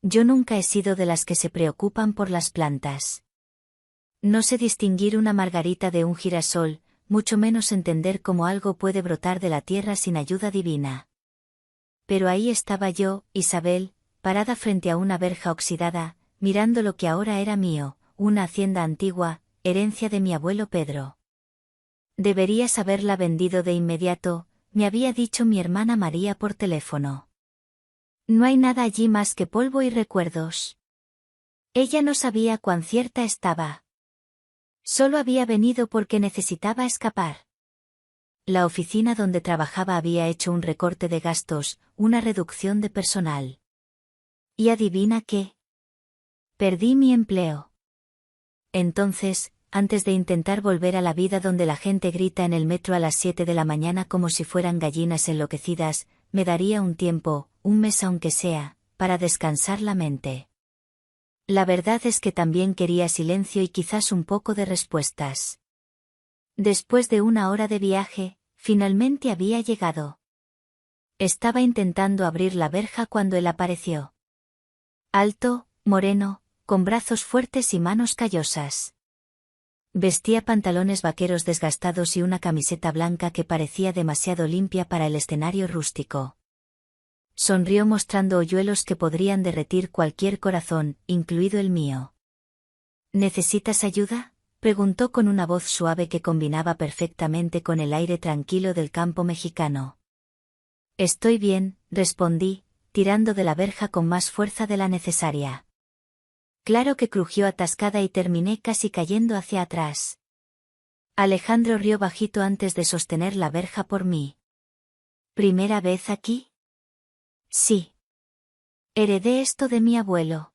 Yo nunca he sido de las que se preocupan por las plantas. No sé distinguir una margarita de un girasol, mucho menos entender cómo algo puede brotar de la tierra sin ayuda divina. Pero ahí estaba yo, Isabel, parada frente a una verja oxidada, mirando lo que ahora era mío, una hacienda antigua, herencia de mi abuelo Pedro. Deberías haberla vendido de inmediato, me había dicho mi hermana María por teléfono. No hay nada allí más que polvo y recuerdos. Ella no sabía cuán cierta estaba. Solo había venido porque necesitaba escapar. La oficina donde trabajaba había hecho un recorte de gastos, una reducción de personal. ¿Y adivina qué? Perdí mi empleo. Entonces, antes de intentar volver a la vida donde la gente grita en el metro a las 7 de la mañana como si fueran gallinas enloquecidas, me daría un tiempo, un mes aunque sea, para descansar la mente. La verdad es que también quería silencio y quizás un poco de respuestas. Después de 1 hora de viaje, finalmente había llegado. Estaba intentando abrir la verja cuando él apareció. Alto, moreno, con brazos fuertes y manos callosas. Vestía pantalones vaqueros desgastados y una camiseta blanca que parecía demasiado limpia para el escenario rústico. Sonrió mostrando hoyuelos que podrían derretir cualquier corazón, incluido el mío. ¿Necesitas ayuda?, preguntó con una voz suave que combinaba perfectamente con el aire tranquilo del campo mexicano. Estoy bien, respondí, tirando de la verja con más fuerza de la necesaria. Claro que crujió atascada y terminé casi cayendo hacia atrás. Alejandro rió bajito antes de sostener la verja por mí. ¿Primera vez aquí? Sí. Heredé esto de mi abuelo.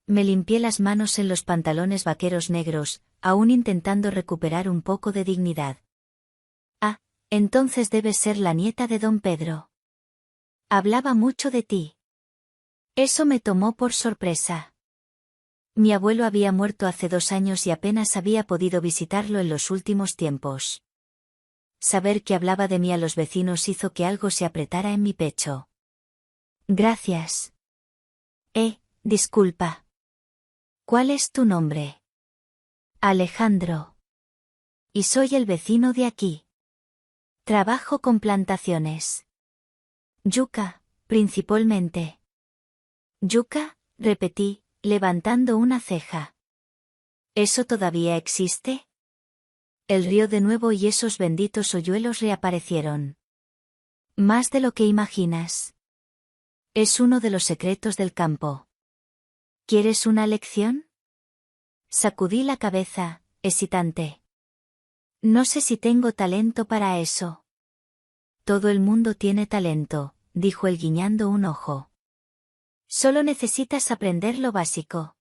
Me limpié las manos en los pantalones vaqueros negros, aún intentando recuperar un poco de dignidad. Ah, entonces debes ser la nieta de don Pedro. Hablaba mucho de ti. Eso me tomó por sorpresa. Mi abuelo había muerto hace 2 años y apenas había podido visitarlo en los últimos tiempos. Saber que hablaba de mí a los vecinos hizo que algo se apretara en mi pecho. Gracias. Disculpa. ¿Cuál es tu nombre? Alejandro. Y soy el vecino de aquí. Trabajo con plantaciones. Yuca, principalmente. ¿Yuca?, repetí, levantando una ceja. ¿Eso todavía existe? Él rió de nuevo y esos benditos hoyuelos reaparecieron. Más de lo que imaginas. Es uno de los secretos del campo. ¿Quieres una lección? Sacudí la cabeza, hesitante. No sé si tengo talento para eso. Todo el mundo tiene talento, dijo él guiñando un ojo. Solo necesitas aprender lo básico.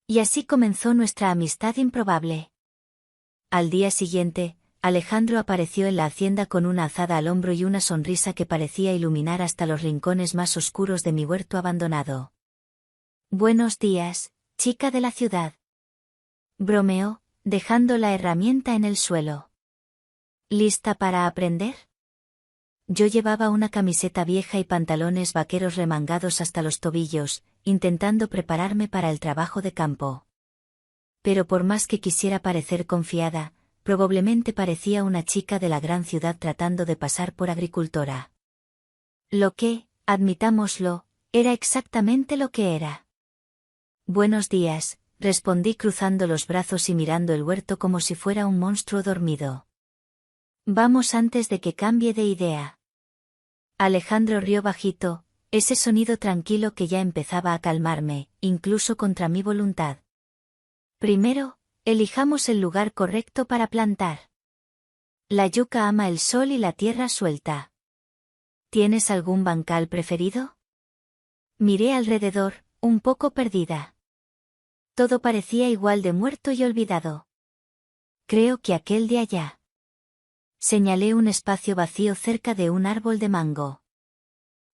Y así comenzó nuestra amistad improbable. Al día siguiente, Alejandro apareció en la hacienda con una azada al hombro y una sonrisa que parecía iluminar hasta los rincones más oscuros de mi huerto abandonado. Buenos días, chica de la ciudad. Bromeó, dejando la herramienta en el suelo. ¿Lista para aprender? Yo llevaba una camiseta vieja y pantalones vaqueros remangados hasta los tobillos, intentando prepararme para el trabajo de campo. Pero por más que quisiera parecer confiada, probablemente parecía una chica de la gran ciudad tratando de pasar por agricultora. Lo que, admitámoslo, era exactamente lo que era. Buenos días, respondí cruzando los brazos y mirando el huerto como si fuera un monstruo dormido. Vamos antes de que cambie de idea. Alejandro rió bajito, ese sonido tranquilo que ya empezaba a calmarme, incluso contra mi voluntad. Primero, elijamos el lugar correcto para plantar. La yuca ama el sol y la tierra suelta. ¿Tienes algún bancal preferido? Miré alrededor, un poco perdida. Todo parecía igual de muerto y olvidado. Creo que aquel de allá. Señalé un espacio vacío cerca de un árbol de mango.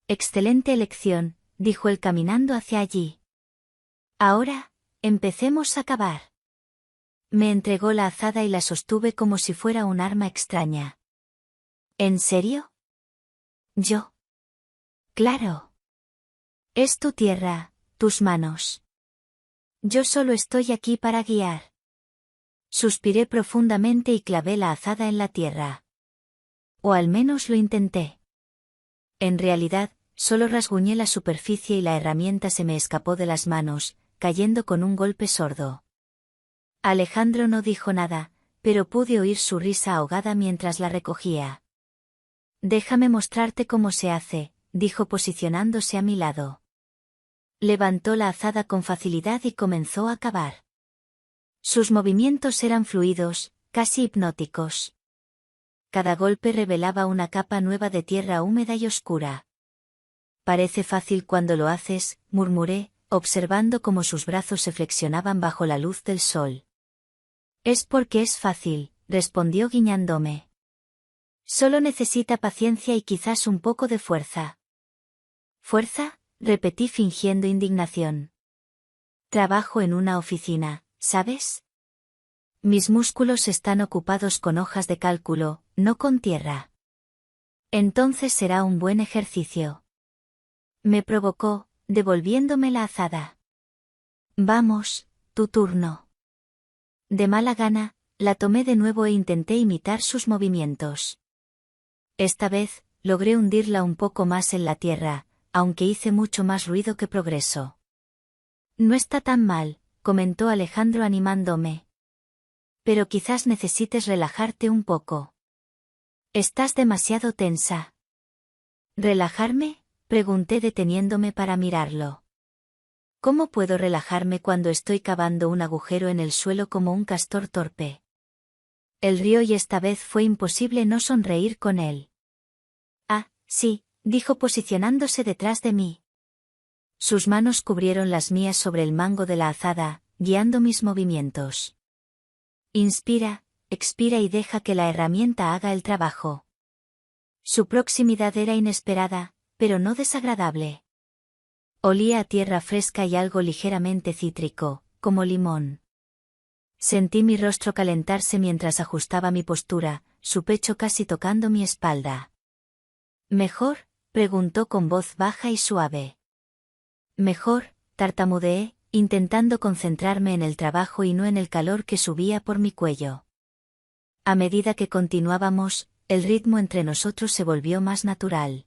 Excelente elección, dijo él caminando hacia allí. Ahora, empecemos a cavar. Me entregó la azada y la sostuve como si fuera un arma extraña. ¿En serio? Yo. Claro. Es tu tierra, tus manos. Yo solo estoy aquí para guiar. Suspiré profundamente y clavé la azada en la tierra. O al menos lo intenté. En realidad, solo rasguñé la superficie y la herramienta se me escapó de las manos, cayendo con un golpe sordo. Alejandro no dijo nada, pero pude oír su risa ahogada mientras la recogía. Déjame mostrarte cómo se hace, dijo posicionándose a mi lado. Levantó la azada con facilidad y comenzó a cavar. Sus movimientos eran fluidos, casi hipnóticos. Cada golpe revelaba una capa nueva de tierra húmeda y oscura. Parece fácil cuando lo haces, murmuré, observando cómo sus brazos se flexionaban bajo la luz del sol. Es porque es fácil, respondió guiñándome. Solo necesita paciencia y quizás un poco de fuerza. ¿Fuerza? Repetí fingiendo indignación. Trabajo en una oficina, ¿sabes? Mis músculos están ocupados con hojas de cálculo, no con tierra. Entonces será un buen ejercicio. Me provocó, devolviéndome la azada. Vamos, tu turno. De mala gana, la tomé de nuevo e intenté imitar sus movimientos. Esta vez, logré hundirla un poco más en la tierra, aunque hice mucho más ruido que progreso. No está tan mal, comentó Alejandro animándome. Pero quizás necesites relajarte un poco. Estás demasiado tensa. ¿Relajarme? Pregunté deteniéndome para mirarlo. ¿Cómo puedo relajarme cuando estoy cavando un agujero en el suelo como un castor torpe? Él rió y esta vez fue imposible no sonreír con él. Ah, sí, dijo posicionándose detrás de mí. Sus manos cubrieron las mías sobre el mango de la azada, guiando mis movimientos. Inspira, expira y deja que la herramienta haga el trabajo. Su proximidad era inesperada, pero no desagradable. Olía a tierra fresca y algo ligeramente cítrico, como limón. Sentí mi rostro calentarse mientras ajustaba mi postura, su pecho casi tocando mi espalda. ¿Mejor?, preguntó con voz baja y suave. Mejor, tartamudeé, intentando concentrarme en el trabajo y no en el calor que subía por mi cuello. A medida que continuábamos, el ritmo entre nosotros se volvió más natural.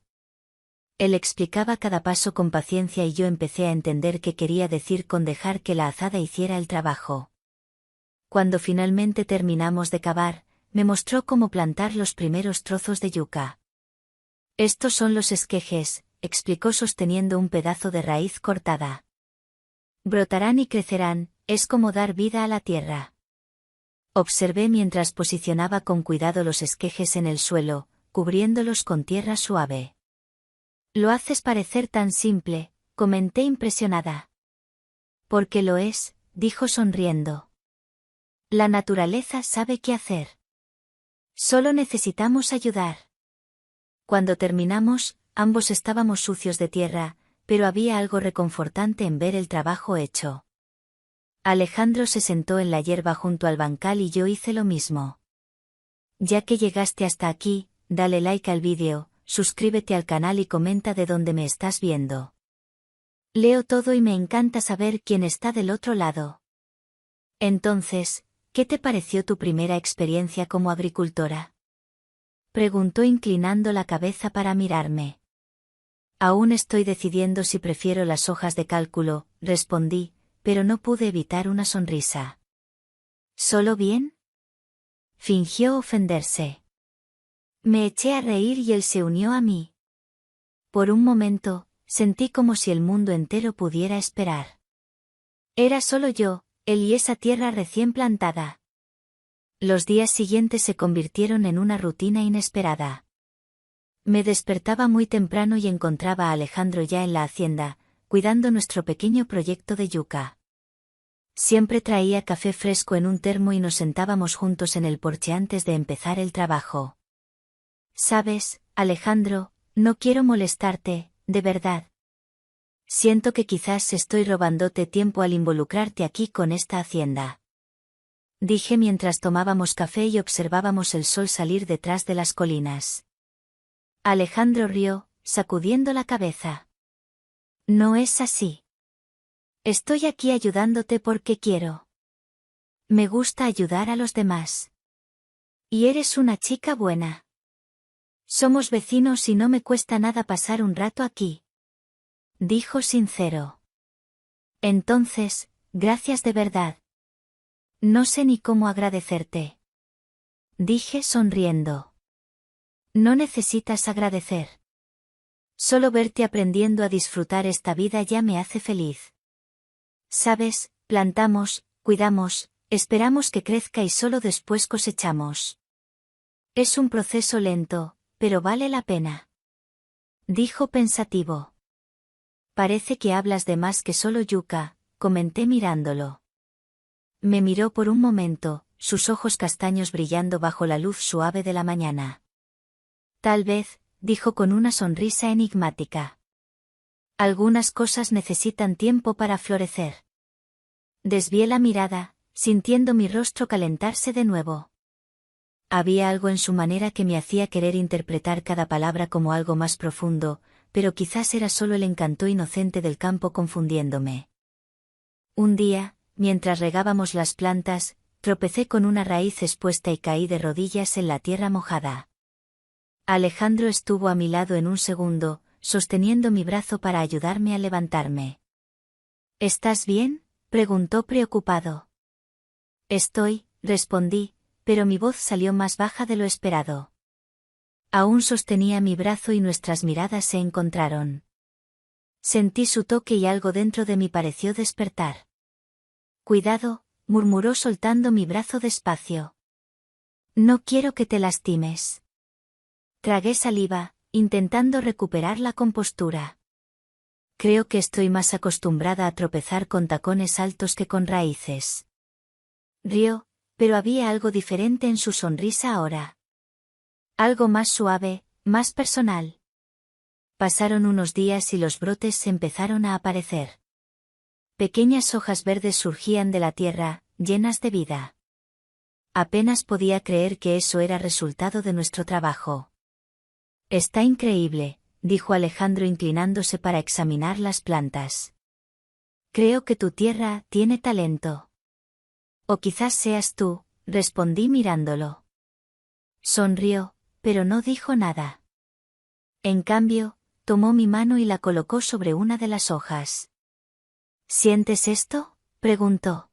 Él explicaba cada paso con paciencia y yo empecé a entender qué quería decir con dejar que la azada hiciera el trabajo. Cuando finalmente terminamos de cavar, me mostró cómo plantar los primeros trozos de yuca. Estos son los esquejes, explicó sosteniendo un pedazo de raíz cortada. Brotarán y crecerán, es como dar vida a la tierra. Observé mientras posicionaba con cuidado los esquejes en el suelo, cubriéndolos con tierra suave. Lo haces parecer tan simple, comenté impresionada. Porque lo es, dijo sonriendo. La naturaleza sabe qué hacer. Solo necesitamos ayudar. Cuando terminamos, ambos estábamos sucios de tierra, pero había algo reconfortante en ver el trabajo hecho. Alejandro se sentó en la hierba junto al bancal y yo hice lo mismo. Ya que llegaste hasta aquí, dale like al vídeo, suscríbete al canal y comenta de dónde me estás viendo. Leo todo y me encanta saber quién está del otro lado. Entonces, ¿qué te pareció tu primera experiencia como agricultora? Preguntó inclinando la cabeza para mirarme. Aún estoy decidiendo si prefiero las hojas de cálculo, respondí, pero no pude evitar una sonrisa. ¿Solo bien? Fingió ofenderse. Me eché a reír y él se unió a mí. Por un momento, sentí como si el mundo entero pudiera esperar. Era solo yo, él y esa tierra recién plantada. Los días siguientes se convirtieron en una rutina inesperada. Me despertaba muy temprano y encontraba a Alejandro ya en la hacienda, cuidando nuestro pequeño proyecto de yuca. Siempre traía café fresco en un termo y nos sentábamos juntos en el porche antes de empezar el trabajo. Sabes, Alejandro, no quiero molestarte, de verdad. Siento que quizás estoy robándote tiempo al involucrarte aquí con esta hacienda. Dije mientras tomábamos café y observábamos el sol salir detrás de las colinas. Alejandro rió, sacudiendo la cabeza. No es así. Estoy aquí ayudándote porque quiero. Me gusta ayudar a los demás. Y eres una chica buena. Somos vecinos y no me cuesta nada pasar un rato aquí. Dijo sincero. Entonces, gracias de verdad. No sé ni cómo agradecerte. Dije sonriendo. No necesitas agradecer. Solo verte aprendiendo a disfrutar esta vida ya me hace feliz. Sabes, plantamos, cuidamos, esperamos que crezca y solo después cosechamos. Es un proceso lento, pero vale la pena. Dijo pensativo. Parece que hablas de más que solo yuca, comenté mirándolo. Me miró por un momento, sus ojos castaños brillando bajo la luz suave de la mañana. Tal vez, dijo con una sonrisa enigmática. Algunas cosas necesitan tiempo para florecer. Desvié la mirada, sintiendo mi rostro calentarse de nuevo. Había algo en su manera que me hacía querer interpretar cada palabra como algo más profundo, pero quizás era solo el encanto inocente del campo confundiéndome. Un día, mientras regábamos las plantas, tropecé con una raíz expuesta y caí de rodillas en la tierra mojada. Alejandro estuvo a mi lado en un segundo, sosteniendo mi brazo para ayudarme a levantarme. ¿Estás bien?, preguntó preocupado. Estoy, respondí, pero mi voz salió más baja de lo esperado. Aún sostenía mi brazo y nuestras miradas se encontraron. Sentí su toque y algo dentro de mí pareció despertar. Cuidado, murmuró soltando mi brazo despacio. No quiero que te lastimes. Tragué saliva, intentando recuperar la compostura. Creo que estoy más acostumbrada a tropezar con tacones altos que con raíces. Rió, pero había algo diferente en su sonrisa ahora. Algo más suave, más personal. Pasaron unos días y los brotes se empezaron a aparecer. Pequeñas hojas verdes surgían de la tierra, llenas de vida. Apenas podía creer que eso era resultado de nuestro trabajo. Está increíble, dijo Alejandro inclinándose para examinar las plantas. Creo que tu tierra tiene talento. O quizás seas tú, respondí mirándolo. Sonrió, pero no dijo nada. En cambio, tomó mi mano y la colocó sobre una de las hojas. ¿Sientes esto?, preguntó.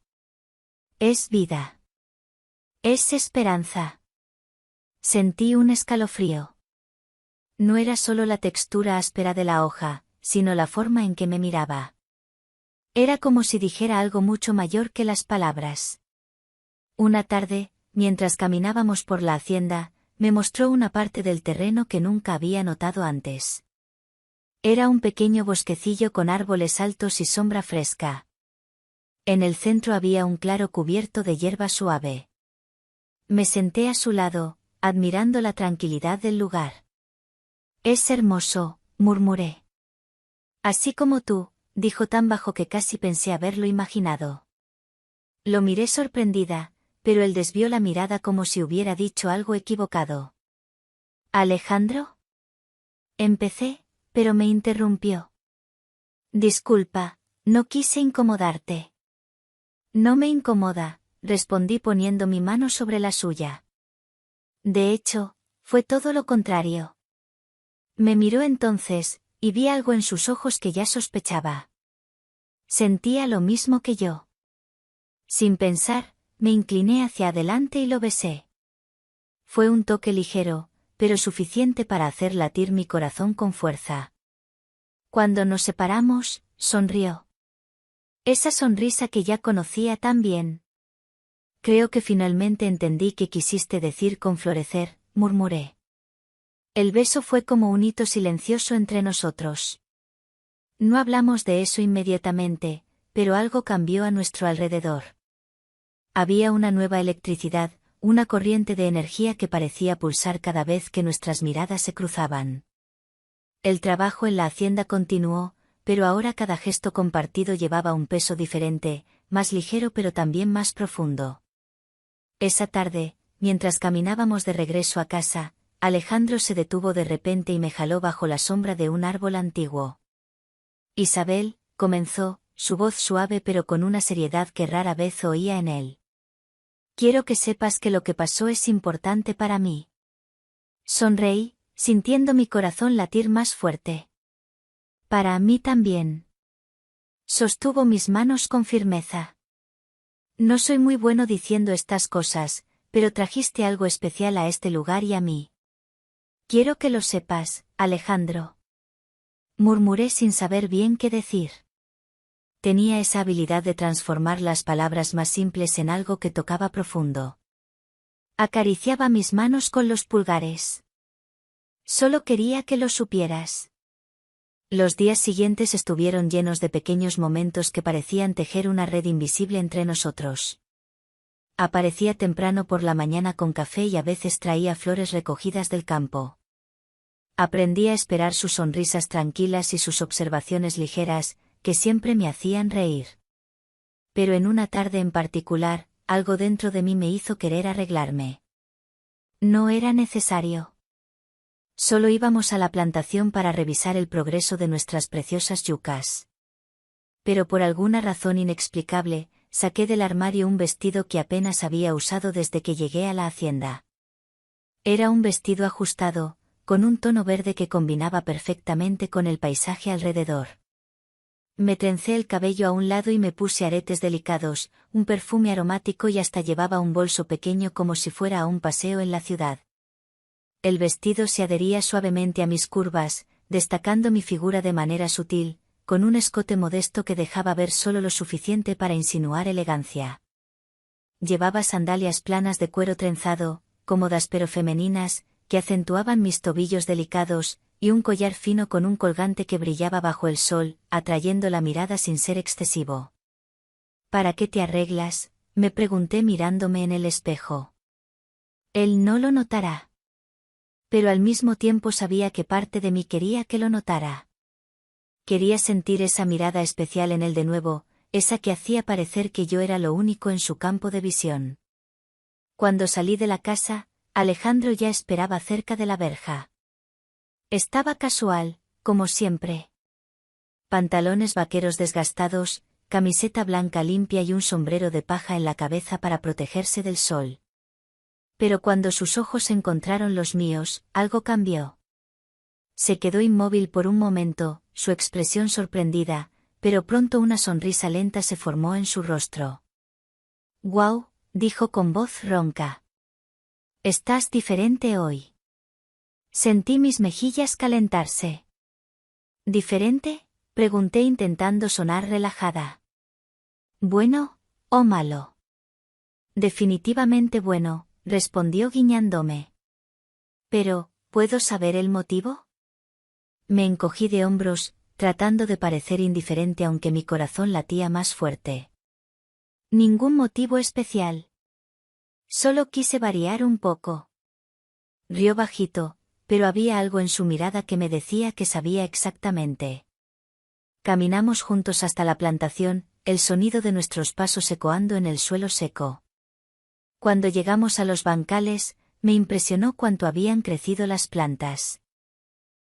Es vida. Es esperanza. Sentí un escalofrío. No era solo la textura áspera de la hoja, sino la forma en que me miraba. Era como si dijera algo mucho mayor que las palabras. Una tarde, mientras caminábamos por la hacienda, me mostró una parte del terreno que nunca había notado antes. Era un pequeño bosquecillo con árboles altos y sombra fresca. En el centro había un claro cubierto de hierba suave. Me senté a su lado, admirando la tranquilidad del lugar. Es hermoso, murmuré. Así como tú, dijo tan bajo que casi pensé haberlo imaginado. Lo miré sorprendida, pero él desvió la mirada como si hubiera dicho algo equivocado. ¿Alejandro? Empecé, pero me interrumpió. Disculpa, no quise incomodarte. No me incomoda, respondí poniendo mi mano sobre la suya. De hecho, fue todo lo contrario. Me miró entonces, y vi algo en sus ojos que ya sospechaba. Sentía lo mismo que yo. Sin pensar, me incliné hacia adelante y lo besé. Fue un toque ligero, pero suficiente para hacer latir mi corazón con fuerza. Cuando nos separamos, sonrió. Esa sonrisa que ya conocía tan bien. Creo que finalmente entendí qué quisiste decir con florecer, murmuré. El beso fue como un hito silencioso entre nosotros. No hablamos de eso inmediatamente, pero algo cambió a nuestro alrededor. Había una nueva electricidad, una corriente de energía que parecía pulsar cada vez que nuestras miradas se cruzaban. El trabajo en la hacienda continuó, pero ahora cada gesto compartido llevaba un peso diferente, más ligero pero también más profundo. Esa tarde, mientras caminábamos de regreso a casa, Alejandro se detuvo de repente y me jaló bajo la sombra de un árbol antiguo. Isabel, comenzó, su voz suave pero con una seriedad que rara vez oía en él. Quiero que sepas que lo que pasó es importante para mí. Sonreí, sintiendo mi corazón latir más fuerte. Para mí también. Sostuvo mis manos con firmeza. No soy muy bueno diciendo estas cosas, pero trajiste algo especial a este lugar y a mí. Quiero que lo sepas, Alejandro. Murmuré sin saber bien qué decir. Tenía esa habilidad de transformar las palabras más simples en algo que tocaba profundo. Acariciaba mis manos con los pulgares. Solo quería que lo supieras. Los días siguientes estuvieron llenos de pequeños momentos que parecían tejer una red invisible entre nosotros. Aparecía temprano por la mañana con café y a veces traía flores recogidas del campo. Aprendí a esperar sus sonrisas tranquilas y sus observaciones ligeras, que siempre me hacían reír. Pero en una tarde en particular, algo dentro de mí me hizo querer arreglarme. No era necesario. Solo íbamos a la plantación para revisar el progreso de nuestras preciosas yucas. Pero por alguna razón inexplicable, saqué del armario un vestido que apenas había usado desde que llegué a la hacienda. Era un vestido ajustado, con un tono verde que combinaba perfectamente con el paisaje alrededor. Me trencé el cabello a un lado y me puse aretes delicados, un perfume aromático y hasta llevaba un bolso pequeño como si fuera a un paseo en la ciudad. El vestido se adhería suavemente a mis curvas, destacando mi figura de manera sutil, con un escote modesto que dejaba ver solo lo suficiente para insinuar elegancia. Llevaba sandalias planas de cuero trenzado, cómodas pero femeninas, que acentuaban mis tobillos delicados, y un collar fino con un colgante que brillaba bajo el sol, atrayendo la mirada sin ser excesivo. ¿Para qué te arreglas?, me pregunté mirándome en el espejo. Él no lo notará. Pero al mismo tiempo sabía que parte de mí quería que lo notara. Quería sentir esa mirada especial en él de nuevo, esa que hacía parecer que yo era lo único en su campo de visión. Cuando salí de la casa, Alejandro ya esperaba cerca de la verja. Estaba casual, como siempre. Pantalones vaqueros desgastados, camiseta blanca limpia y un sombrero de paja en la cabeza para protegerse del sol. Pero cuando sus ojos encontraron los míos, algo cambió. Se quedó inmóvil por un momento, su expresión sorprendida, pero pronto una sonrisa lenta se formó en su rostro. «Guau», dijo con voz ronca. «Estás diferente hoy». Sentí mis mejillas calentarse. ¿Diferente?, pregunté intentando sonar relajada. ¿Bueno, o malo? Definitivamente bueno, respondió guiñándome. Pero, ¿puedo saber el motivo? Me encogí de hombros, tratando de parecer indiferente aunque mi corazón latía más fuerte. Ningún motivo especial. Solo quise variar un poco. Rió bajito, pero había algo en su mirada que me decía que sabía exactamente. Caminamos juntos hasta la plantación, el sonido de nuestros pasos ecoando en el suelo seco. Cuando llegamos a los bancales, me impresionó cuánto habían crecido las plantas.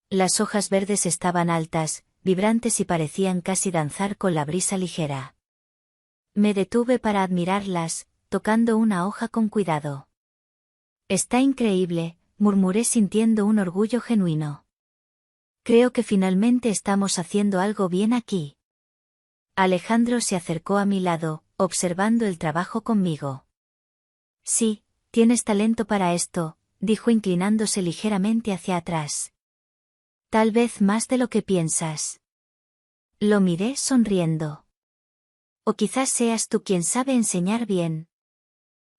Las hojas verdes estaban altas, vibrantes y parecían casi danzar con la brisa ligera. Me detuve para admirarlas, tocando una hoja con cuidado. «Está increíble», murmuré sintiendo un orgullo genuino. «Creo que finalmente estamos haciendo algo bien aquí». Alejandro se acercó a mi lado, observando el trabajo conmigo. «Sí, tienes talento para esto», dijo inclinándose ligeramente hacia atrás. «Tal vez más de lo que piensas». Lo miré sonriendo. «O quizás seas tú quien sabe enseñar bien».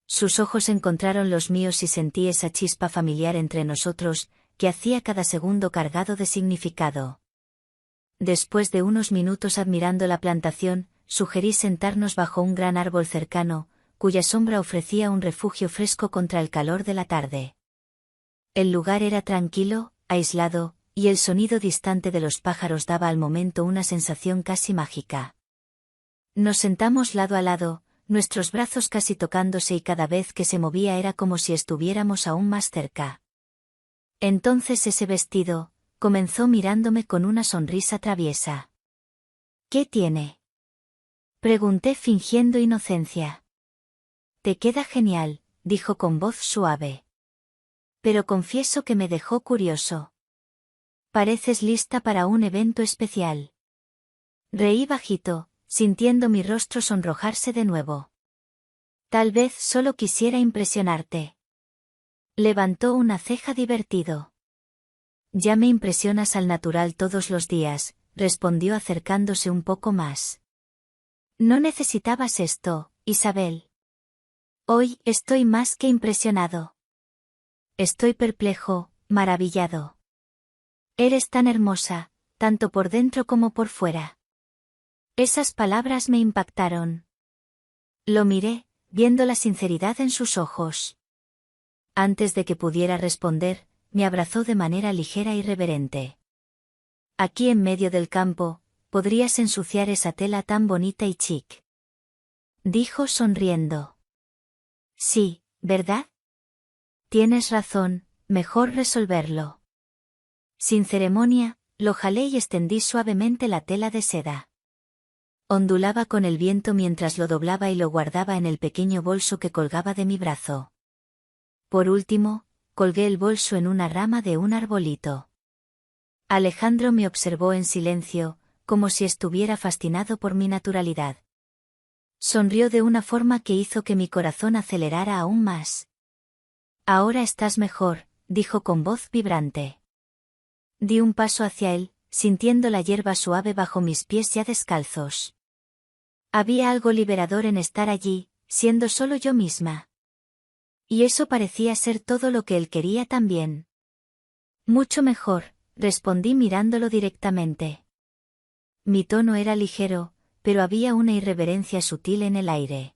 Sus ojos encontraron los míos y sentí esa chispa familiar entre nosotros, que hacía cada segundo cargado de significado. Después de unos minutos admirando la plantación, sugerí sentarnos bajo un gran árbol cercano, cuya sombra ofrecía un refugio fresco contra el calor de la tarde. El lugar era tranquilo, aislado, y el sonido distante de los pájaros daba al momento una sensación casi mágica. Nos sentamos lado a lado, nuestros brazos casi tocándose y cada vez que se movía era como si estuviéramos aún más cerca. Entonces ese vestido, comenzó mirándome con una sonrisa traviesa. ¿Qué tiene? Pregunté fingiendo inocencia. Te queda genial, dijo con voz suave. Pero confieso que me dejó curioso. Pareces lista para un evento especial. Reí bajito, sintiendo mi rostro sonrojarse de nuevo. Tal vez solo quisiera impresionarte. Levantó una ceja divertido. Ya me impresionas al natural todos los días, respondió acercándose un poco más. No necesitabas esto, Isabel. Hoy estoy más que impresionado. Estoy perplejo, maravillado. Eres tan hermosa, tanto por dentro como por fuera. Esas palabras me impactaron. Lo miré, viendo la sinceridad en sus ojos. Antes de que pudiera responder, me abrazó de manera ligera y reverente. Aquí en medio del campo, podrías ensuciar esa tela tan bonita y chic. Dijo sonriendo. Sí, ¿verdad? Tienes razón, mejor resolverlo. Sin ceremonia, lo jalé y extendí suavemente la tela de seda. Ondulaba con el viento mientras lo doblaba y lo guardaba en el pequeño bolso que colgaba de mi brazo. Por último, colgué el bolso en una rama de un arbolito. Alejandro me observó en silencio, como si estuviera fascinado por mi naturalidad. Sonrió de una forma que hizo que mi corazón acelerara aún más. Ahora estás mejor, dijo con voz vibrante. Di un paso hacia él, sintiendo la hierba suave bajo mis pies ya descalzos. Había algo liberador en estar allí, siendo solo yo misma. Y eso parecía ser todo lo que él quería también. Mucho mejor, respondí mirándolo directamente. Mi tono era ligero, pero había una irreverencia sutil en el aire.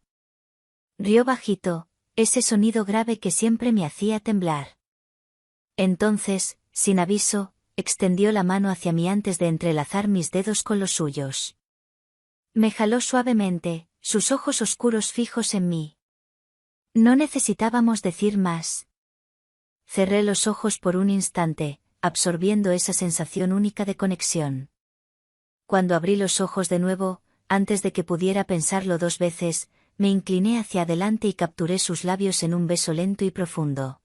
Rió bajito, ese sonido grave que siempre me hacía temblar. Entonces, sin aviso, extendió la mano hacia mí antes de entrelazar mis dedos con los suyos. Me jaló suavemente, sus ojos oscuros fijos en mí. No necesitábamos decir más. Cerré los ojos por un instante, absorbiendo esa sensación única de conexión. Cuando abrí los ojos de nuevo, antes de que pudiera pensarlo dos veces, me incliné hacia adelante y capturé sus labios en un beso lento y profundo.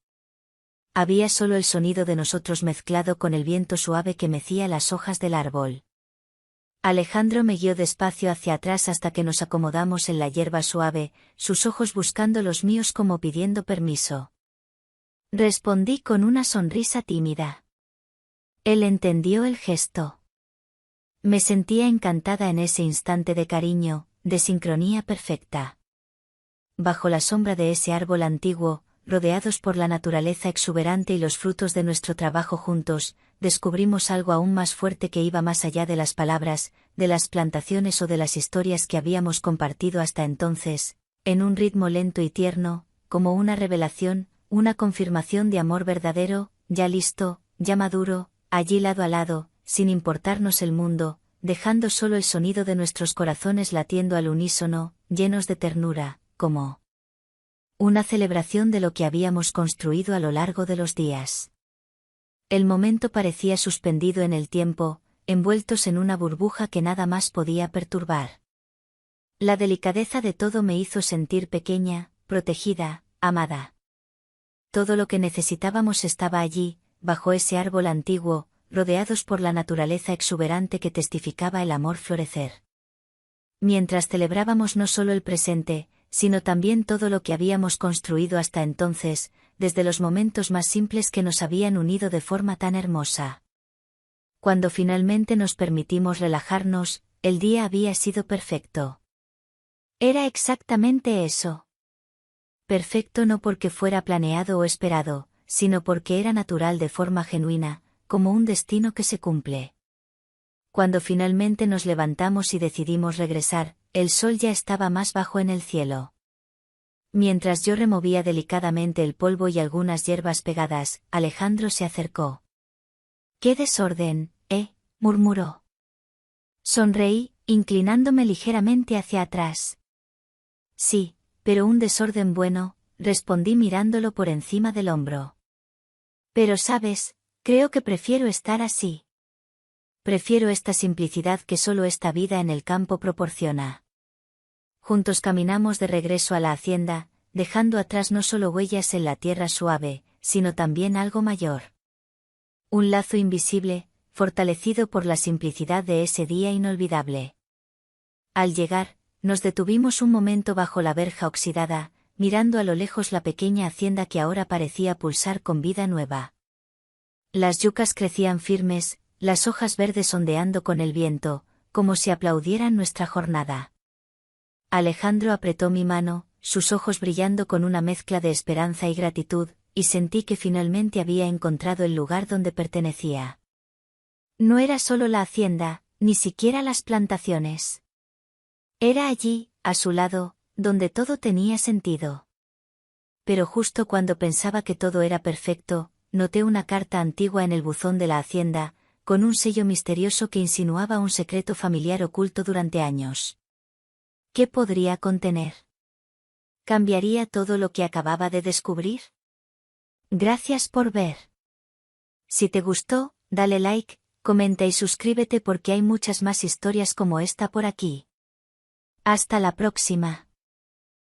Había solo el sonido de nosotros mezclado con el viento suave que mecía las hojas del árbol. Alejandro me guió despacio hacia atrás hasta que nos acomodamos en la hierba suave, sus ojos buscando los míos como pidiendo permiso. Respondí con una sonrisa tímida. Él entendió el gesto. Me sentía encantada en ese instante de cariño, de sincronía perfecta. Bajo la sombra de ese árbol antiguo, rodeados por la naturaleza exuberante y los frutos de nuestro trabajo juntos, descubrimos algo aún más fuerte que iba más allá de las palabras, de las plantaciones o de las historias que habíamos compartido hasta entonces, en un ritmo lento y tierno, como una revelación, una confirmación de amor verdadero, ya listo, ya maduro, allí lado a lado, sin importarnos el mundo, dejando solo el sonido de nuestros corazones latiendo al unísono, llenos de ternura, como una celebración de lo que habíamos construido a lo largo de los días. El momento parecía suspendido en el tiempo, envueltos en una burbuja que nada más podía perturbar. La delicadeza de todo me hizo sentir pequeña, protegida, amada. Todo lo que necesitábamos estaba allí, bajo ese árbol antiguo, rodeados por la naturaleza exuberante que testificaba el amor florecer. Mientras celebrábamos no solo el presente, sino también todo lo que habíamos construido hasta entonces, desde los momentos más simples que nos habían unido de forma tan hermosa. Cuando finalmente nos permitimos relajarnos, el día había sido perfecto. Era exactamente eso. Perfecto no porque fuera planeado o esperado, sino porque era natural de forma genuina, como un destino que se cumple. Cuando finalmente nos levantamos y decidimos regresar, el sol ya estaba más bajo en el cielo. Mientras yo removía delicadamente el polvo y algunas hierbas pegadas, Alejandro se acercó. «¡Qué desorden!», murmuró. Sonreí, inclinándome ligeramente hacia atrás. «Sí, pero un desorden bueno», respondí mirándolo por encima del hombro. «Pero sabes, creo que prefiero estar así». prefiero esta simplicidad que solo esta vida en el campo proporciona. Juntos caminamos de regreso a la hacienda, dejando atrás no solo huellas en la tierra suave, sino también algo mayor. Un lazo invisible, fortalecido por la simplicidad de ese día inolvidable. Al llegar, nos detuvimos un momento bajo la verja oxidada, mirando a lo lejos la pequeña hacienda que ahora parecía pulsar con vida nueva. Las yucas crecían firmes, las hojas verdes ondeando con el viento, como si aplaudieran nuestra jornada. Alejandro apretó mi mano, sus ojos brillando con una mezcla de esperanza y gratitud, y sentí que finalmente había encontrado el lugar donde pertenecía. No era solo la hacienda, ni siquiera las plantaciones. Era allí, a su lado, donde todo tenía sentido. Pero justo cuando pensaba que todo era perfecto, noté una carta antigua en el buzón de la hacienda, con un sello misterioso que insinuaba un secreto familiar oculto durante años. ¿Qué podría contener? ¿Cambiaría todo lo que acababa de descubrir? Gracias por ver. Si te gustó, dale like, comenta y suscríbete porque hay muchas más historias como esta por aquí. Hasta la próxima.